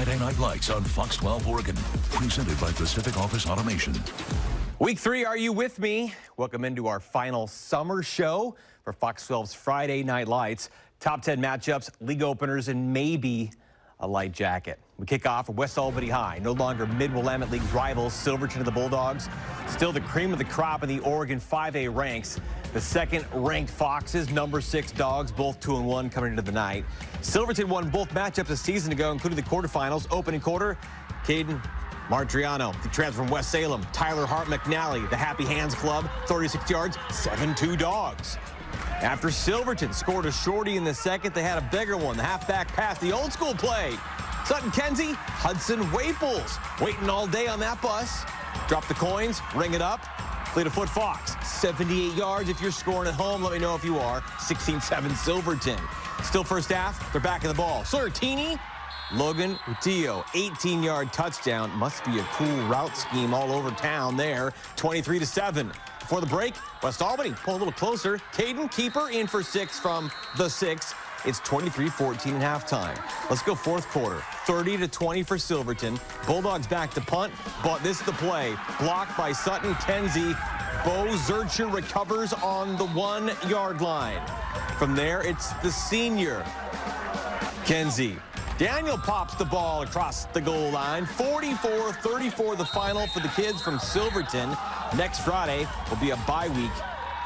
Friday Night Lights on Fox 12 Oregon. Presented by Pacific Office Automation. Week 3, are you with me? Welcome into our final summer show for Fox 12's Friday Night Lights. Top 10 matchups, league openers, and maybe a light jacket. We kick off at West Albany High. No longer Mid-Willamette League rivals, Silverton and the Bulldogs. Still the cream of the crop in the Oregon 5A ranks. The second-ranked Foxes, number 6 Dogs, both 2-1 coming into the night. Silverton won both matchups a season ago, including the quarterfinals. Opening quarter, Caden Martriano, the transfer from West Salem. Tyler Hart McNally, the Happy Hands Club, 36 yards, 7-2 Dogs. After Silverton scored a shorty in the second, they had a bigger one. The halfback pass, the old school play. Sutton Kenzie, Hudson Waples, waiting all day on that bus. Drop the coins, ring it up. Fleet-of-foot Fox, 78 yards. If you're scoring at home, let me know if you are. 16-7 Silverton. Still first half, they're back in the ball. Sortini, Logan Utillo, 18-yard touchdown. Must be a cool route scheme all over town there. 23-7. Before the break, West Albany pull a little closer. Caden Keeper in for 6 from the 6. It's 23-14 at halftime. Let's go fourth quarter. 30-20 for Silverton. Bulldogs back to punt, but this is the play. Blocked by Sutton Kenzie. Bo Zurcher recovers on the 1-yard line. From there, it's the senior, Kenzie. Daniel pops the ball across the goal line. 44-34 the final for the kids from Silverton. Next Friday will be a bye week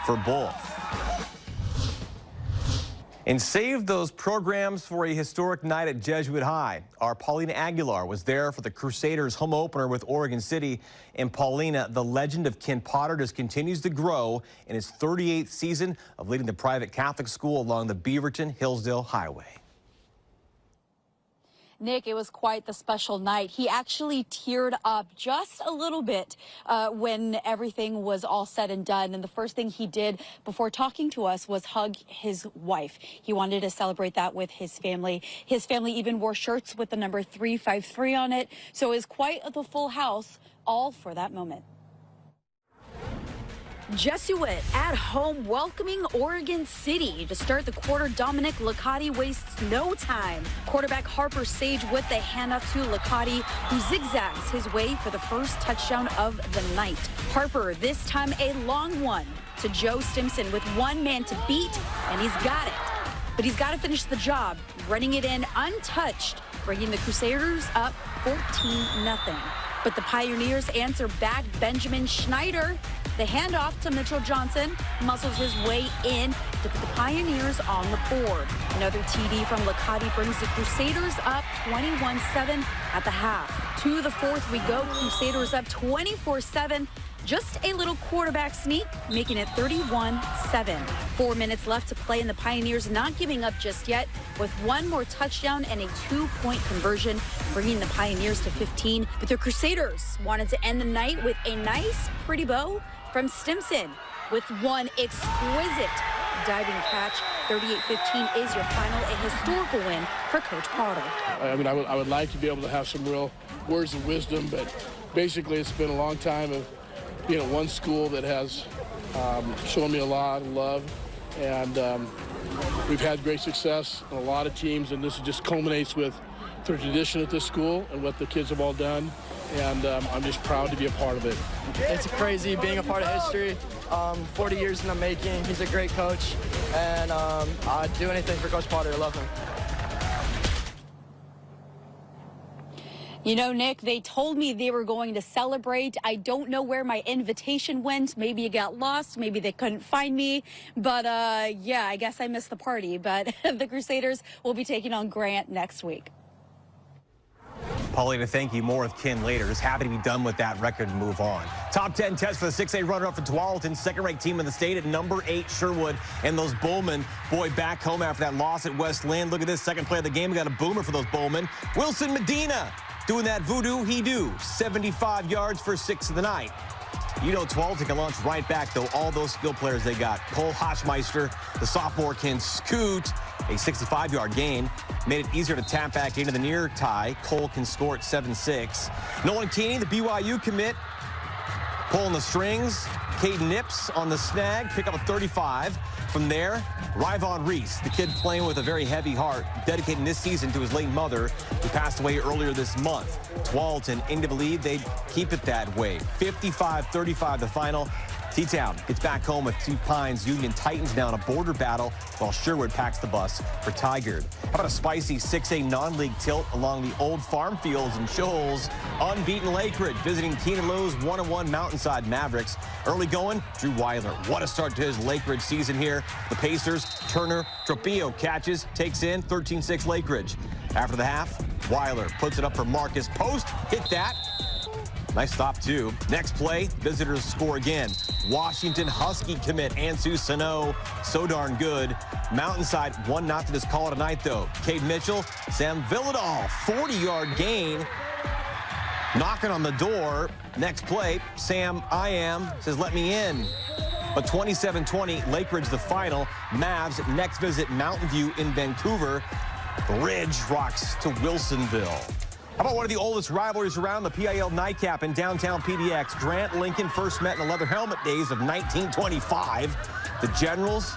for both. And save those programs for a historic night at Jesuit High. Our Paulina Aguilar was there for the Crusaders home opener with Oregon City. And Paulina, the legend of Ken Potter just continues to grow in his 38th season of leading the private Catholic school along the Beaverton-Hillsdale Highway. Nick, it was quite the special night. He actually teared up just a little bit when everything was all said and done. And the first thing he did before talking to us was hug his wife. He wanted to celebrate that with his family. His family even wore shirts with the number 353 on it. So it was quite the full house, all for that moment. Jesuit at home welcoming Oregon City. To start the quarter, Dominic Licati wastes no time. Quarterback Harper Sage with the handoff to Licati, who zigzags his way for the first touchdown of the night. Harper, this time a long one to Joe Stimson with one man to beat, and he's got it. But he's got to finish the job, running it in untouched, bringing the Crusaders up 14-0. But the Pioneers answer back. Benjamin Schneider, the handoff to Mitchell Johnson, muscles his way in to put the Pioneers on the board. Another TD from Licati brings the Crusaders up 21-7 at the half. To the fourth we go. Crusaders up 24-7. Just a little quarterback sneak, making it 31-7. 4 minutes left to play, and the Pioneers not giving up just yet, with one more touchdown and a 2-point conversion, bringing the Pioneers to 15. But the Crusaders wanted to end the night with a nice, pretty bow from Stimson, with one exquisite diving catch. 38-15 is your final, a historical win for Coach Potter. I mean, I would like to be able to have some real words of wisdom, but basically it's been a long time of being at one school that has shown me a lot of love, and we've had great success on a lot of teams, and this just culminates with the tradition at this school and what the kids have all done, and I'm just proud to be a part of it. It's crazy being a part of history. 40 years in the making. He's a great coach, and I'd do anything for Coach Potter. I love him. You know, Nick, they told me they were going to celebrate. I don't know where my invitation went. Maybe it got lost. Maybe they couldn't find me. But, yeah, I guess I missed the party. But the Crusaders will be taking on Grant next week. Paulina, thank you. More with Ken later. Just happy to be done with that record and move on. Top 10 test for the 6A runner-up for Tualatin, second-ranked team in the state at number 8, Sherwood. And those Bowmen, boy, back home after that loss at Westland. Look at this second play of the game. We got a boomer for those Bowmen. Wilson Medina doing that voodoo he do. 75 yards for 6 of the night. You know Tualatin can launch right back, though. All those skill players they got. Cole Hochmeister, the sophomore, can scoot. A 65-yard gain made it easier to tap back into the near tie. Cole can score at 7-6. Nolan Keeney, the BYU commit, pulling the strings. Caden Nips on the snag, pick up a 35. From there, rivalry, the kid playing with a very heavy heart, dedicating this season to his late mother, who passed away earlier this month. Tualatin aimed to believe they'd keep it that way. 55-35 the final. T-Town gets back home with Two Pines Union Titans down a border battle, while Sherwood packs the bus for Tigard. How about a spicy 6A non-league tilt along the old farm fields in Shoals? Unbeaten Lakeridge visiting Keenan Lowe's 1-1 Mountainside Mavericks. Early going, Drew Weiler. What a start to his Lakeridge season here. The Pacers, Turner, Tropillo catches, takes in 13-6 Lakeridge. After the half, Weiler puts it up for Marcus. Post, hit that. Nice stop, too. Next play, visitors score again. Washington Husky commit Ansu Sano. So darn good. Mountainside, 1-0 to just call it a night, though. Cade Mitchell, Sam Villadol, 40-yard gain. Knocking on the door. Next play, Sam says, let me in. But 27-20, Lakeridge the final. Mavs next visit Mountain View in Vancouver. Ridge rocks to Wilsonville. How about one of the oldest rivalries around, the PIL Nightcap in downtown PDX? Grant Lincoln first met in the leather helmet days of 1925. The Generals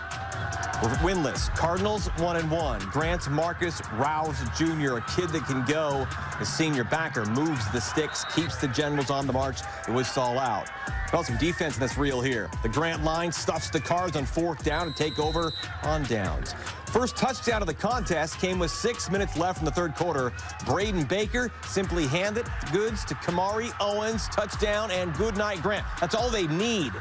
were winless. Cardinals 1-1. Grant's Marcus Rouse Jr., a kid that can go. The senior backer moves the sticks, keeps the Generals on the march. It was all out. Well, some defense that's real here. The Grant line stuffs the Cards on 4th down to take over on downs. First touchdown of the contest came with 6 minutes left in the third quarter. Braden Baker simply handed goods to Kamari Owens. Touchdown and good night, Grant. That's all they need.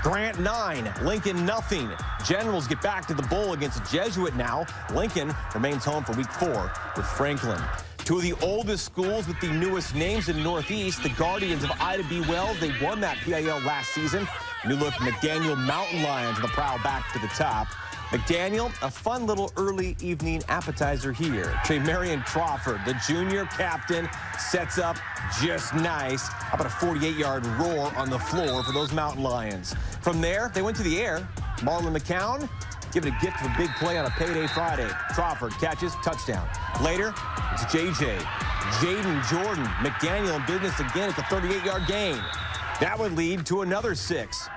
Grant 9, Lincoln nothing. Generals get back to the bowl against Jesuit now. Lincoln remains home for week 4 with Franklin. Two of the oldest schools with the newest names in the Northeast, the Guardians of Ida B. Wells. They won that PIL last season. New look McDaniel Mountain Lions on the prowl back to the top. McDaniel, a fun little early evening appetizer here. Tremarion Crawford, the junior captain, sets up just nice. How about a 48-yard roar on the floor for those Mountain Lions? From there, they went to the air. Marlon McCown, give it a gift of a big play on a payday Friday. Crawford catches, touchdown. Later, it's JJ. Jaden Jordan, McDaniel in business again at the 38-yard gain. That would lead to another 6.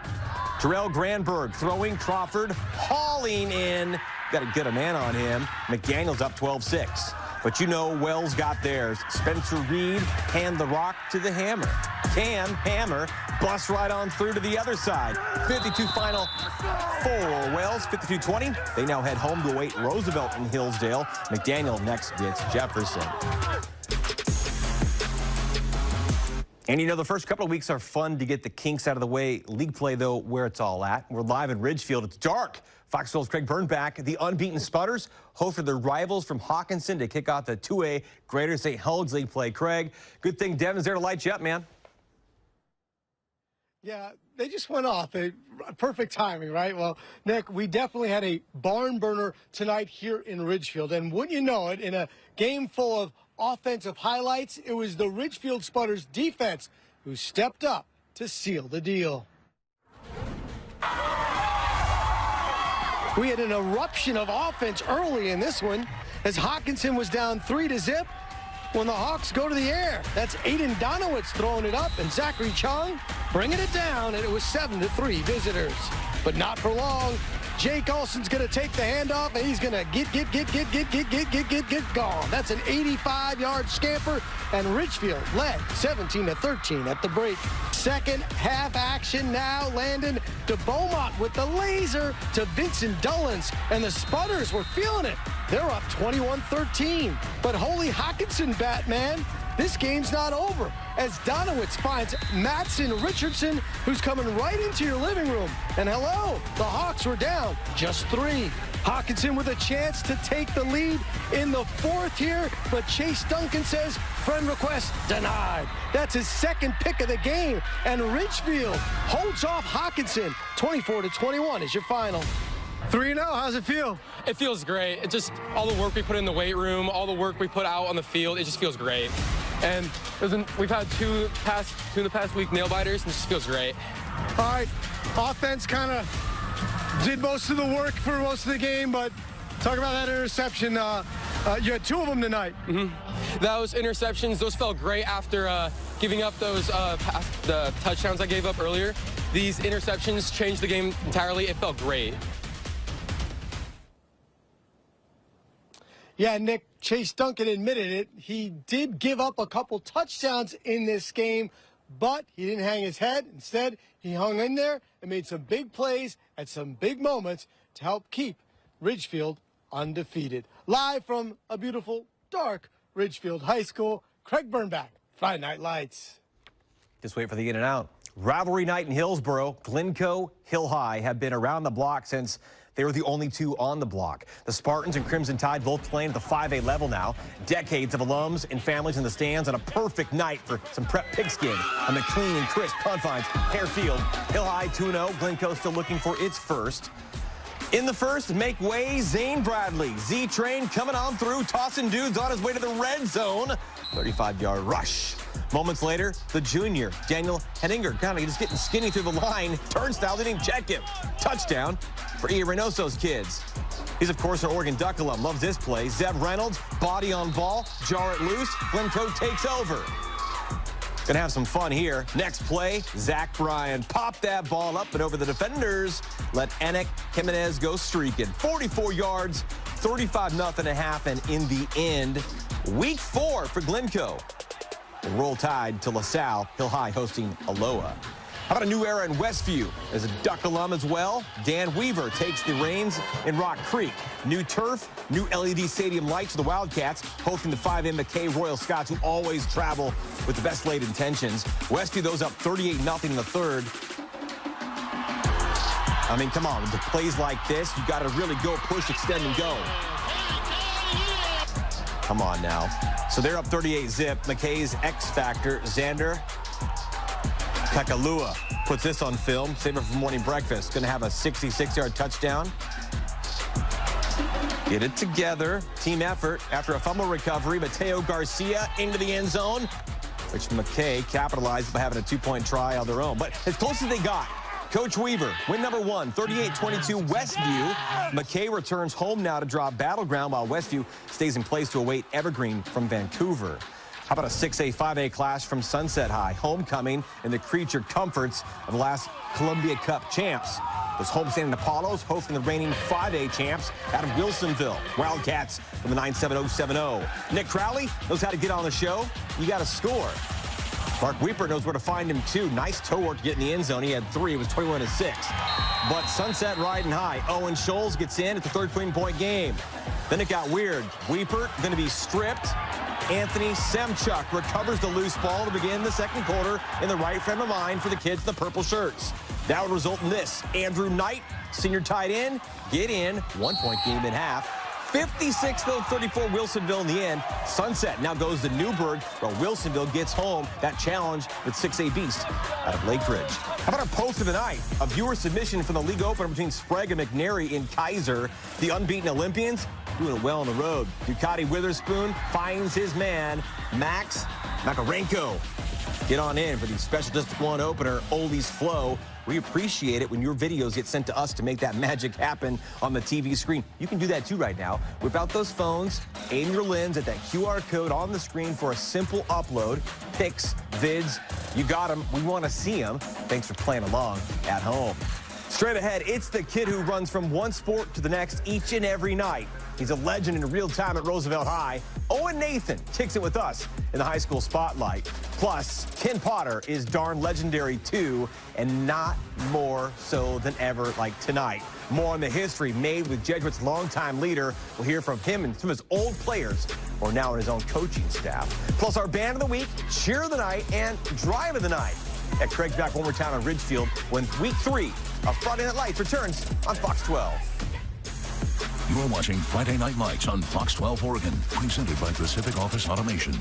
Terrell Granberg throwing, Crawford hauling in. Got to get a man on him. McDaniel's up 12-6. But you know Wells got theirs. Spencer Reed hand the rock to the hammer. Hammer bust right on through to the other side. 52 final for Wells. 52-20. They now head home to await Roosevelt in Hillsdale. McDaniel next gets Jefferson. And you know, the first couple of weeks are fun to get the kinks out of the way. League play, though, where it's all at. We're live in Ridgefield. It's dark. Fox 12's Craig Burnback. The unbeaten Spudders hope for their rivals from Hockinson to kick off the 2A Greater St. Helens League play. Craig, good thing Devin's there to light you up, man. Yeah, they just went off. Perfect timing, right? Well, Nick, we definitely had a barn burner tonight here in Ridgefield. And wouldn't you know it, in a game full of offensive highlights, it was the Ridgefield Spudders defense who stepped up to seal the deal. We had an eruption of offense early in this one as Hockinson was down 3-0 when the Hawks go to the air. That's Aiden Donowitz throwing it up and Zachary Chong bringing it down, and it was 7-3 visitors. But not for long. Jake Olson's going to take the handoff, and he's going to get gone. That's an 85-yard scamper, and Ridgefield led 17-13 at the break. Second half action now. Landon to Beaumont with the laser to Vincent Dullins, and the Spudders were feeling it. They're up 21-13. But holy Hockinson, Batman, this game's not over as Donowitz finds Matson Richardson, who's coming right into your living room. And hello, the Hawks were down just 3. Hockinson with a chance to take the lead in the 4th here, but Chase Duncan says friend request denied. That's his second pick of the game, and Ridgefield holds off Hockinson. 24-21 is your final. 3-0, how's it feel? It feels great. It just, all the work we put in the weight room, all the work we put out on the field, it just feels great. And we've had two in the past week nail biters, and it just feels great. All right, offense kind of did most of the work for most of the game, but talk about that interception. You had 2 of them tonight. Those interceptions, those felt great after giving up those the touchdowns I gave up earlier. these interceptions changed the game entirely. It felt great. Yeah, Nick, Chase Duncan admitted it. He did give up a couple touchdowns in this game, but he didn't hang his head. Instead, he hung in there and made some big plays at some big moments to help keep Ridgefield undefeated. Live from a beautiful, dark Ridgefield High School, Craig Burnback, Friday Night Lights. Just wait for the in and out. Rivalry night in Hillsboro. Glencoe, Hill High have been around the block since they were the only two on the block. The Spartans and Crimson Tide both playing at the 5A level now. Decades of alums and families in the stands on a perfect night for some prep pigskin on the clean and crisp confines. Harefield, Hill High 2-0. Glencoe still looking for its first. In the first, make way, Zane Bradley. Z-Train coming on through, tossing dudes on his way to the red zone. 35-yard rush. Moments later, the junior, Daniel Henninger, kind of just getting skinny through the line. Turnstile didn't even check him. Touchdown for E. Reynoso's kids. He's, of course, an Oregon Duck alum. Loves this play. Zeb Reynolds, body on ball, jar it loose. Glencoe takes over. Gonna have some fun here. Next play, Zach Bryan. Pop that ball up and over the defenders. Let Enoch Jimenez go streaking. 44 yards, 35-0 at half, and in the end, week 4 for Glencoe. They roll Tide to LaSalle, Hill High hosting Aloha. How about a new era in Westview? As a Duck alum as well, Dan Weaver takes the reins in Rock Creek. New turf, new LED stadium lights for the Wildcats, hosting the 5M McKay Royal Scots, who always travel with the best laid intentions. Westview, those up 38-0 in the third. I mean, come on, with the plays like this, you got to really go push, extend, and go. Come on now. So they're up 38-zip. McKay's X-Factor, Xander Kakalua, puts this on film. Save it for morning breakfast. Going to have a 66-yard touchdown. Get it together. Team effort after a fumble recovery. Mateo Garcia into the end zone, which McKay capitalized by having a 2-point try on their own. But as close as they got. Coach Weaver, win number 1, 38-22 Westview. McKay returns home now to draw Battleground, while Westview stays in place to await Evergreen from Vancouver. How about a 6A, 5A clash from Sunset High? Homecoming in the creature comforts of the last Columbia Cup champs. Those homestanding Apollos hosting the reigning 5A champs out of Wilsonville. Wildcats from the 97070. Nick Crowley knows how to get on the show. You got to score. Mark Weeper knows where to find him, too. Nice toe work to get in the end zone. He had 3. It was 21-6. But Sunset riding high. Owen Scholes gets in at the third clean-point game. Then it got weird. Weeper going to be stripped. Anthony Semchuk recovers the loose ball to begin the second quarter in the right frame of mind for the kids in the purple shirts. That would result in this. Andrew Knight, senior tight end, get in. 1-point game in half. 56-34 Wilsonville in the end. Sunset now goes to Newburgh, while Wilsonville gets home that challenge with 6A Beast out of Lakeridge. How about our post of the night? A viewer submission from the league opener between Sprague and McNary in Kaiser. The unbeaten Olympians doing it well on the road. Ducati Witherspoon finds his man, Max Makarenko. Get on in for the special District 1 opener, Oldies Flow. We appreciate it when your videos get sent to us to make that magic happen on the TV screen. You can do that too right now. Whip out those phones, aim your lens at that QR code on the screen for a simple upload. Pics, vids, you got them. We want to see them. Thanks for playing along at home. Straight ahead, it's the kid who runs from one sport to the next each and every night. He's a legend in real time at Roosevelt High. Owen Nathan kicks it with us in the high school spotlight. Plus, Ken Potter is darn legendary too, and not more so than ever like tonight. More on the history made with Jesuit's longtime leader. We'll hear from him and some of his old players who are now in his own coaching staff. Plus, our band of the week, cheer of the night, and drive of the night. At Craig's back one more time on Ridgefield when week 3 of Friday Night Lights returns on Fox 12. You are watching Friday Night Lights on Fox 12 Oregon, presented by Pacific Office Automation.